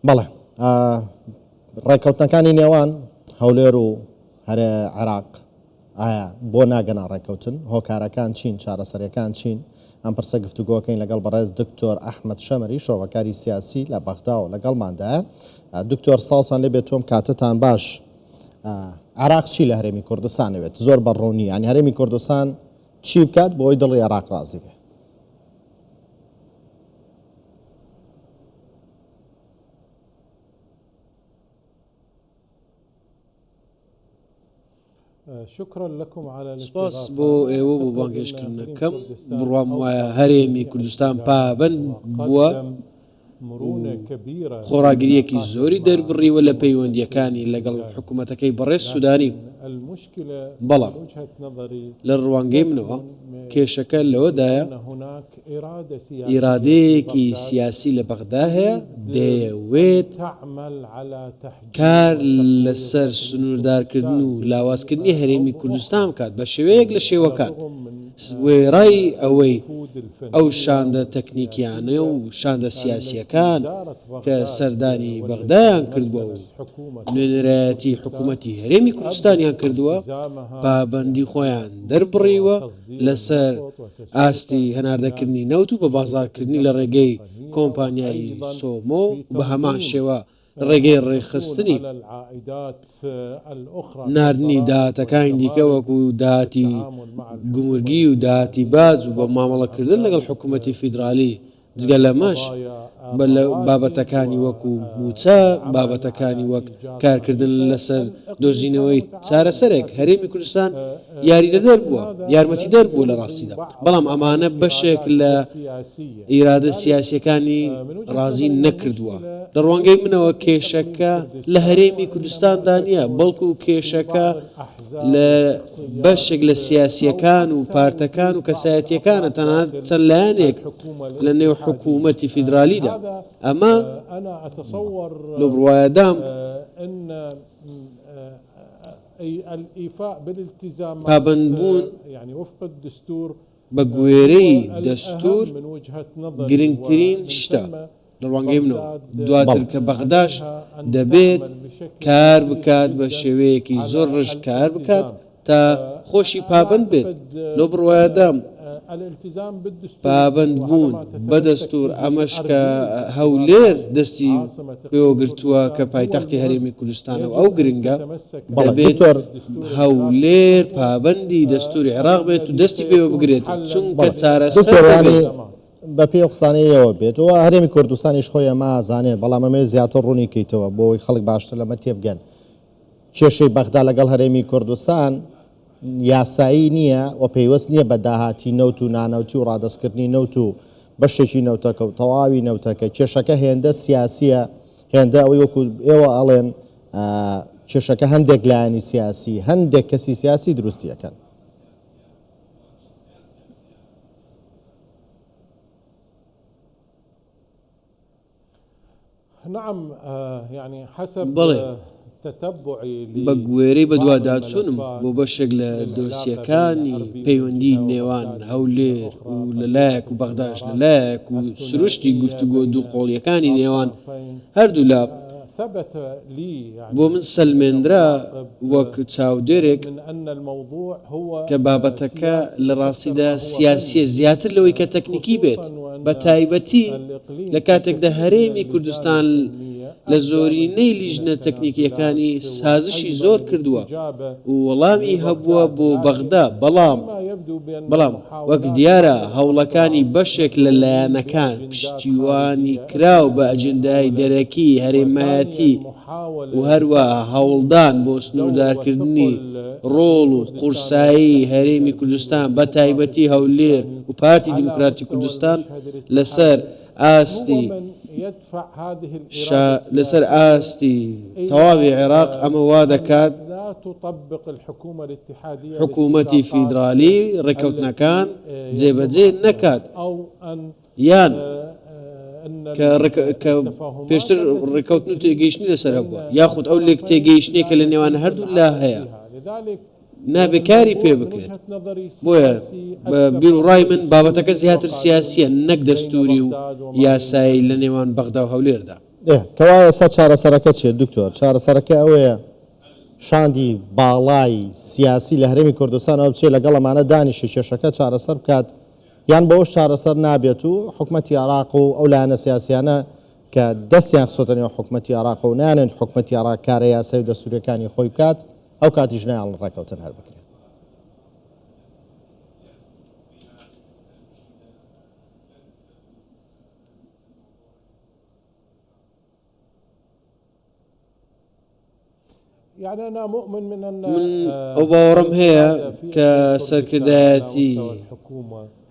بەڵێ ڕێکەوتنەکانی نێوان هەولێر و هەرێ عێراق ئایا بۆ ناگەنە ڕێکەوتن هۆکارەکان چین چارەسەریەکان چین ئەم پرسە گفتوگۆکەین لەگەڵ بەڕێز دکتۆر ئەحمەد شەمەری شۆڤەکاری سیاسی لە بەغدا و لەگەڵماندایە. دکتۆر ساڵتان لێ بێت تۆم کاتتان باش. عێراق چی لە هەرێمی کوردستان ئەوێت زۆر بەڕوونی ینی هەرێمی کوردستان چی بکات بۆی دڵی عێراق ڕازی بێ؟ سپاس بۆ ئێوە بۆ بانگێشکردنەکەم بڕوام وایە هەرێمی کوردستان پابەند بووە خۆراگریەکی زۆری دەربڕیوە لە پەیوەندیەکانی لەگەڵ حکوومەتەکەی بەڕێز سوودانی. بەڵام لە ڕوانگەی منەوە کێشەکە لەوەدایە ئیرادەیەکی سیاسی لە بەغدا هەیە دەیەوێت کار لەسەر سنووردارکردن و لاوازکردنی هەرێمی کوردستان بکات بە شێوەیەک لە شێوەکان وێڕای ئەوەی ئەو شاندە تەکنیکیانە و شاندە سیاسیەکان کە سەردانی بەغدایان کردووە و نوێنەرایەتی حکوومەتی هەرێمی کوردستانیان کردووە پابەندی خۆیان دەربڕیوە لەسەر ئاستی هەناردەکردنی نەوت و بە بازارکردنی لە ڕێگەی کۆمپانیایی سۆمۆ بە هەمان شێوە ڕێگەی ڕێخستنی ناردنی داهاتەکانی دیکە وەکو داهاتی گومرگی و داهاتی باج و بە مامەڵەکردن لەگەڵ حکوومەتی فیدرالی جگە لەمەش بابەتەکانی وەکو موچە بابەتەکانی وەک کارکردن لەسەر دۆزینەوەی چارەسەرێک هەرێمی کوردستان یاریدەدەر بووە یارمەتیدەر بوو لە ڕاستیدا بەڵام ئەمانە بەشێک لە ئیرادە سیاسیەکانی ڕازی نەکردووە. لە ڕوانگەی منەوە کێشەکە لە هەرێمی کوردستاندا نیە بەڵکو کێشەکە لە بەشێک لە سیاسیەکان و پارتەکان و کەسایەتیەکانە تەنانەت چەند لایەنێک لە نێو حکوومەتی فیدرالیدا ئەمە لە بڕوایەدام پابەندبوون بە گوێرەی دەستور گرنگترین شتە لە ڕوانگەی منەوە دواتر کە بەغداش دەبێت کار بکات بە شێوەیەکی زۆر ڕژ کار بکات تا خۆشی پابند بێت لۆ بڕوایەدام پابند بوون بە دەستور ئەمەش کە هەولێر دەستی پێوەگرتووە کە پایتەختی هەرێمی کوردستانەوە ئەو گرنگە دەبێت هەولێر پابندی دەستوری عێراق بێت و دەستی پێوە بگرێت چونکە چارەسەر بە پێ قسانەیەوە بێتەوە هەرێمی کوردستانیش خۆی ئەمە ئازانێ بەڵام ئەمە زیاتر ڕوونی کەیتەوە بۆی خەڵک باشتر لەمە تێبگەن کێشەی بەغدا لەگەڵ هەرێمی کوردستان یاسایی نییە و پێیوەست نییە بە داهاتی نەوت و نانەوتی و ڕادەستکردنی نەوت و بەشێکی نەوتەکە و تەواوی نەوتەکە کێشەکە هێندە سیاسیە هێندە ئەوەی وەکو ئێوە ئەڵێن کێشەکە هەندێک لایەنی سیاسی هەندێک کەسی سیاسی دروستیەکەن. بەڵێ بە گوێرەی بە دوواداچوونم بۆ بەشێک لە دۆسیەکانی پەیوەندی نێوان هەولێر و لەلایەک و بەغداش لەلایەک و سروشتی گفتوگۆ دووقۆڵیەکانی نێوان هەردوو لا بۆ من سەلمێنرا وەک چاودێرێک کە بابەتەکە لە ڕاستیدا سیاسیە زیاتر لەوەی کە تەکنیکی بێت بە تایبەتی لە کاتێکدا هەرێمی کوردستان لە زۆرینەی لیژنە تەکنیکیەکانی سازشی زۆر کردووە و وەڵامی هەبووە بۆ بەغدا بەڵام وەک دیارە هەوڵەکانی بەشێک لە لایەنەکان پشتیوانی کراو بە ئەجندای دەرەکی هەرێمایەتی و هەروە هەوڵدان بۆ سنووردارکردنی ڕۆڵ و قورسایی هەرێمی کوردستان بە تایبەتی هەولێر و پارتی دیموکراتی کوردستان لەسەر ئاستی تەواوی عێراق ئەمە وا دەکات حکوومەتی فیدرالی ڕێکەوتنەکان جێبەجێ نەکات یان کە پێشتر ڕێکەوتن و تێگەیشتنی لەسەر بووە یاخود ئەو لێک تێگەیشتنێکە لە نێوان هەردوو لا هەیە نابێکاری پێ بکرێت بۆیە بە بیر و ڕای من بابەتەکە زیاتر سیاسیە نەک دەستوری و یاسایی لە نێوان بەغدا و هەولێردا. کەوایە سا چارەسەرەکە چیە دکتۆر؟ چارەسەرەکە ئەوەیە شاندی باڵای سیاسی لە هەرێمی کوردستانەوە بچێت لەگەڵ ئەمانە دانیشی کێشەکە چارەسەر بکات یان بەوەش چارەسەر نابێت و حکوومەتی عێراق و ئەو لایەنە سیاسیانە کە دەستیان خسۆتەنەوە حکوومەتی عێراق و نانێت حکوومەتی عێراق کارە یاسای و دەستوریەکانی خۆی بکات ئەو کاتیش نایان ڕێکەوتن هەر بکرێت. من ئەو باوەڕم هەیە کە سەرکردایەتی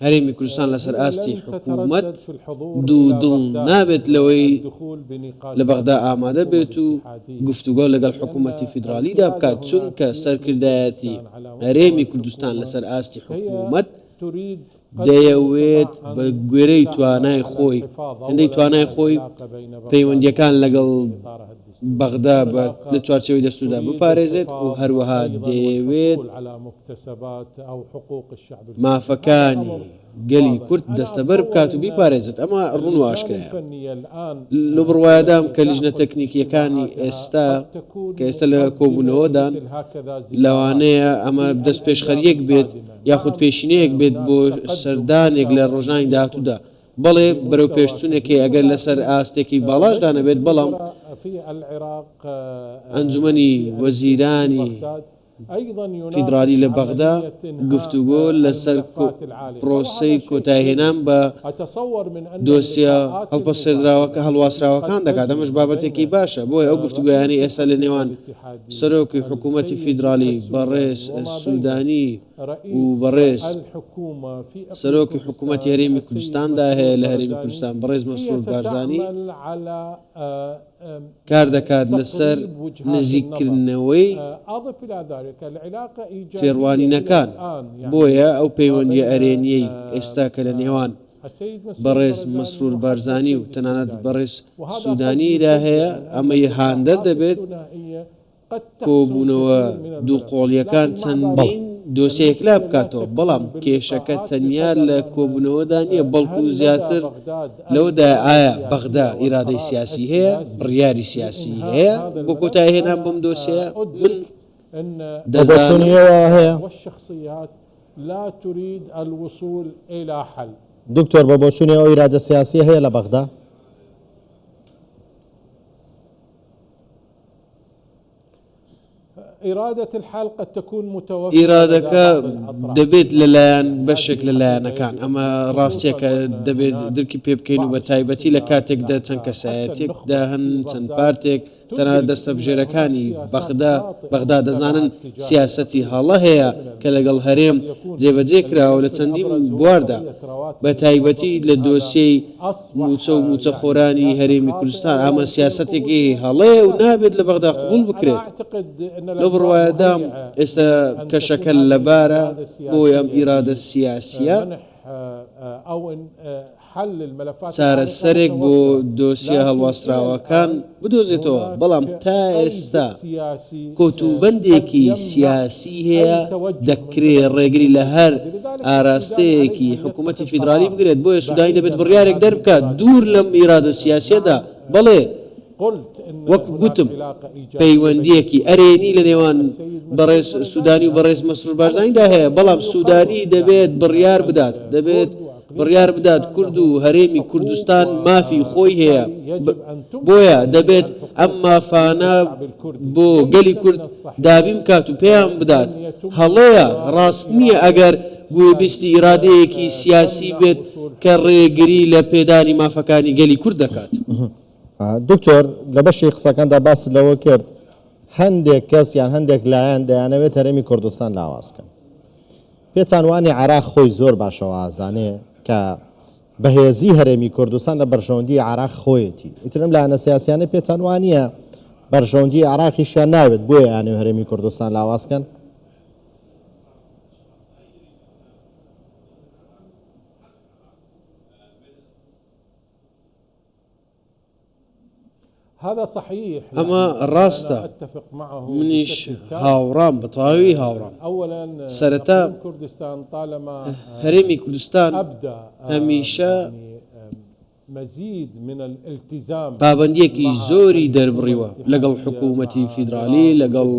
هەرێمی کوردستان لەسەر ئاستی حکوومەت دوو دڵ نابێت لەوەی لە بەغدا ئامادە بێت و گفتوگۆ لەگەڵ حکوومەتی فیدرالیدا بکات چونکە سەرکردایەتی هەرێمی کوردستان لەسەر ئاستی حکوومەت دەیەوێت بە گوێرەی توانای خۆی هەندەی توانای خۆی پەیوەندیەکان لەگەڵ بەغدا لە چوارچەوەی دەستوردا بپارێزێت و هەروەها دەیەوێت مافەکانی گەلی کورد دەستەبەر بکات و بیپارێزێت ئەمە ڕوون و ئاشکرایە لە بڕوایەدام کە لیژنە تەکنیکیەکانی ئێستا کە ئێستا لە کۆبوونەوەدان لەوانەیە ئەمە دەست پێشخەریەک بێت یاخود پێشینەیەک بێت بۆ سەردانێک لە ڕۆژانی داهاتوودا بەڵێ بەرەو پێشچوونێکی ئەگەر لەسەر ئاستێکی باڵاشدا نەبێت بەڵام ئەنجومەنی وەزیرانی فیدرالی لە بەغدا گفتوگۆ لەسەر پرۆسەی کۆتایهێنان بە دۆسیە هەڵپەسێردراوەکە هەڵواسراوەکان دەکات ئەمەش بابەتێکی باشە بۆیە ئەو گفتوگویانی ئێستا لە نێوان سەرۆکی حکوومەتی فیدرالی بەڕێز سوودانی و بەڕێز سەرۆکی حکوومەتی هەرێمی کوردستاندا هەیە لە هەرێمی کوردستان بەڕێز مەسرور بارزانی کار دەکات لەسەر نزیککردنەوەی فێڕوانینەکان بۆیە ئەو پەیوەندیە ئەرێنیەی ئێستا کە لە نێوان بەڕێز مەسرور بارزانی و تەنانەت بەڕێز سوودانیدا هەیە ئەمەی هاندەر دەبێت کۆبوونەوە دووقۆڵیەکان چەندین دۆسیەیەک لا بکاتەوە بەڵام کێشەکە تەنیا لە کۆبوونەوەدا نییە بەڵکو زیاتر لەوەدا ئایا بەغدا ئیرادەی سیاسی هەیە بڕیاری سیاسی هەیە بۆ کۆتایهێنان بەم دۆسیە من دەزانیەوە هەیە دکتۆر بە بۆچوونی ئەو ئیرادە سیاسی هەیە لە بەغدا ئیرادەکە دەبێت لەلایەن بەشێک لەلایەنەکان ئەمە ڕاستیەکە دەبێت درکی پێ بکەین و بە تایبەتی لە کاتێکدا چەند کەسایەتێکدا هەن چەند پارتێک تەنانەت دەستەبژێرەکانی بەغدا دەزانن سیاسەتی هەڵە هەیە کە لەگەڵ هەرێم جێبەجێ کراوە لە چەندین بواردا بە تایبەتی لە دۆسیەی موچە و موچەخۆرانی هەرێمی کوردستان ئەمە سیاسەتێکی هەڵەیە و نابێت لە بەغدا قبول بکرێت لەو بڕوایەدام ئێستا کەشەکە لەبارە بۆی ئەم ئیرادە سیاسیە چارەسەرێک بۆ دۆسیە هەڵواسراوەکان بدۆزێتەوە بەڵام تا ئێستا کۆتوبەندێکی سیاسی هەیە دەکرێت ڕێگری لە هەر ئاراستەیەکی حکوومەتی فیدرالی بگرێت بۆیە سوودانی دەبێت بڕیارێک دەربکات دوور لەم ئیرادە سیاسیەدا بەڵێ وەک گوتم پەیوەندیەکی ئەرێنی لە نێوان بەڕێز سوودانی و بەڕێز مەسرور بارزانیدا هەیە بەڵام سوودانی دەبێت بڕیار بدات کورد و هەرێمی کوردستان مافی خۆی هەیە بۆیە دەبێت ئەم مافانە بۆ گەلی کورد دابین بکات و پێیان بدات هەڵەیە ڕاست نییە ئەگەر گوێبیستی ئیرادەیەکی سیاسی بێت کە ڕێگری لە پێدانی مافەکانی گەلی کورد دەکات دکتۆر لە بەشی قسەکاندا باس لەوە کرد هەندێک کەس یان هەندێک لایەن دەیانەوێت هەرێمی کوردستان لاوازکەن پێتان وانی عێراق خۆی زۆر باشەوە ئازانێ کە بەهێزی هەرێمی کوردستان لە بەرژەوەندی عێراق خۆیەتی ئیترم لایەنە سیاسیانە پێتان وانییە بەرژەوەندی عێراقیشیان ناوێت بۆیە یانێ هەرێمی کوردستان لاوازکەن ئەمە ڕاستە منیش هاوڕام بەتەواوی هاوڕام سەرەتا هەرێمی کوردستان هەمیشە پابەندیەکی زۆری دەربڕیوە لەگەڵ حکوومەتی فیدرالی لەگەڵ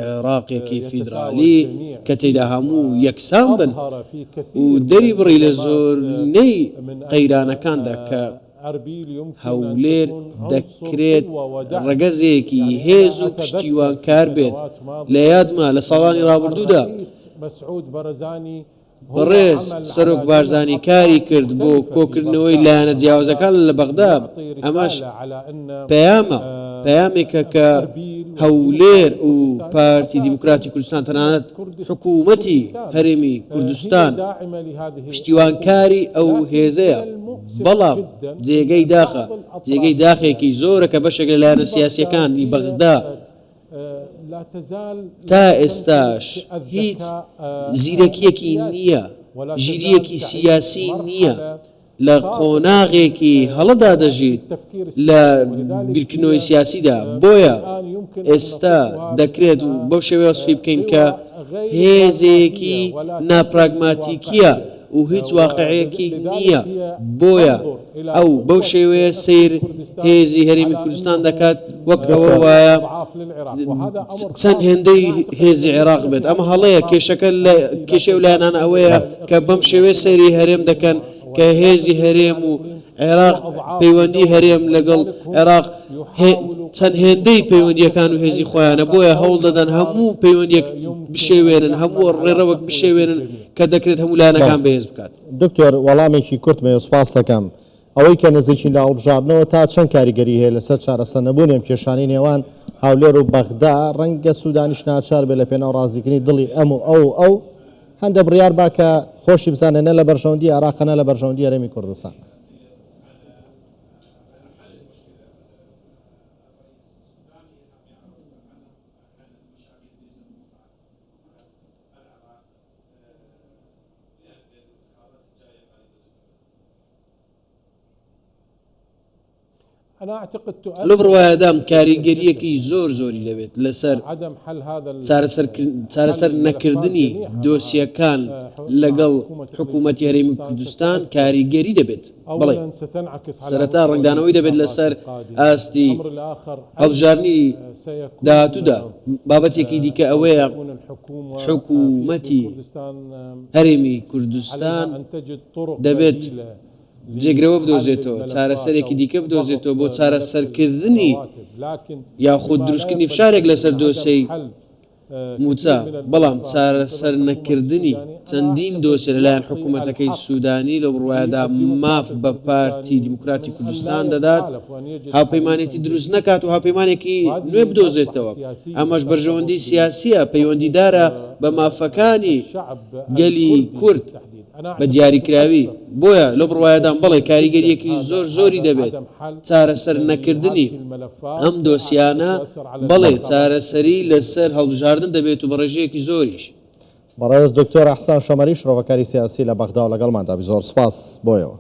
عێراقێکی فیدرالی کە تێدا هەموو یەکسان بن و دەری بڕی لە زۆرنەی قەیرانەکاندا کە هەولێر دەکرێت ڕەگەزێکی هێز و پشتیوانکار بێت. لە یادمە لە ساڵانی ڕابردوودا بەڕێز سەرۆک بارزانی کاری کرد بۆ کۆکردنەوەی لایەنە جیاوازەکان لە بەغدا. ئەمەش پەیامێکە کە هەولێر و پارتی دیموکراتی کوردستان تەنانەت حکوومەتی هەرێمی کوردستان پشتیوانکاری ئەو هێزەیە، بەڵام جێگەی داخێکی زۆرە کە بەشێک لە لایەنە سیاسیەکانی بەغدا تا ئێستاش هیچ زیرەکیەکی نییە، ژیریەکی سیاسی نییە، لە قۆناغێکی هەڵەدا دەژیت لە بیرکردنەوەی سیاسیدا. بۆیە ئێستا دەکرێت و بەو شێوەیە وەسفی بکەین کە هێزێکی ناپراگماتیکیە و هیچ واقعەیەکی نییە. بۆیە ئەو بەو شێوەیە سیر هێزی هەرێمی کوردستان دەکات وەک ئەوە وایە چەند هێندەی هێزی عێراق بێت. ئەمە هەڵەیە کێشەکە لە کێشەی لایەنان ئەوەیە کە بەم شێوەیە سەیری هەرێم دەکەن کە هێزی هەرێم و عێراق پەیوەندی هەرێم لەگەڵ عێراق چەند هێندەی پەیوەندیەکان و هێزی خۆیانە. بۆیە هەوڵ دەدەن هەموو پەیوەندیەک بشێوێنن، هەموو ڕێڕەوەک بشێوێنن کە دەکرێت هەموو لایەنەکان بەهێز بکات. دکتۆر وەڵامێکی کورتمە سوپاس دەکەم. ئەوەی کە نزیکی لە هەڵبژاردنەوە تا چەند کاریگەری هەیە لەسەر چارەسەرنەبوون ئەم کێشانەی نێوان هەولێر و بەغدا ڕەنگە سوودانیش ناچار بێت لە پێناو ڕازیکردنی دڵی ئەم و ئەو هەندە بڕیار با کە خۆشی بزانێ نە لە بەرژەوەندی عێراق نە لە بەرژەوەندی هەرێمی کوردستان. لە بڕوایەدام کاریگەریەکی زۆری دەبێت لەسەر چارەسەر نەکردنی دۆسیەکان لەگەڵ حکوومەتی هەرێمی کوردستان کاریگەری دەبێت. بەڵێ سەرەتا ڕنگدانەوەی دەبێت لەسەر ئاستی هەڵبژاردننی داهاتوودا. بابەتێکی دیکە ئەوەیە حکوومەتی هەرێمی کوردستان دەبێت جێگرەوە بدۆزێتەوە، چارەسەرێکی دیکە بدۆزێتەوە بۆ چارەسەرکردنی یاخود دروستکردنی فشارێک لەسەر دۆسەی موچە. بەڵام چارەسەر نەکردنی چەندین دۆسێ لەلایەن حکوومەتەکەی سوودانی لە بڕوایەدا ماف بە پارتی دیموکراتی کوردستان دەدات هاوپەیمانێتی دروست نەکات و هاوپەیمانێکی نوێ بدۆزێتەوە. ئەمەش بەرژەوەندی سیاسیە پەیوەندیدارە بە مافەکانی گەلی کورد بە دیاریکراوی. بۆیە لە بڕوایەدان بەڵێ کاریگەریەکی زۆری دەبێت چارەسەر نەکردنی ئەم دۆسیانە، بەڵێ چارەسەری لەسەر هەڵبژاردن دەبێت و بە ڕێژەیەکی زۆریش. بەڕێز دکتۆر ئەحسان شەمەری شڕۆڤەکاری سیاسی لە بەغدا و لەگەڵماندا زۆر سپاس بۆیەوە.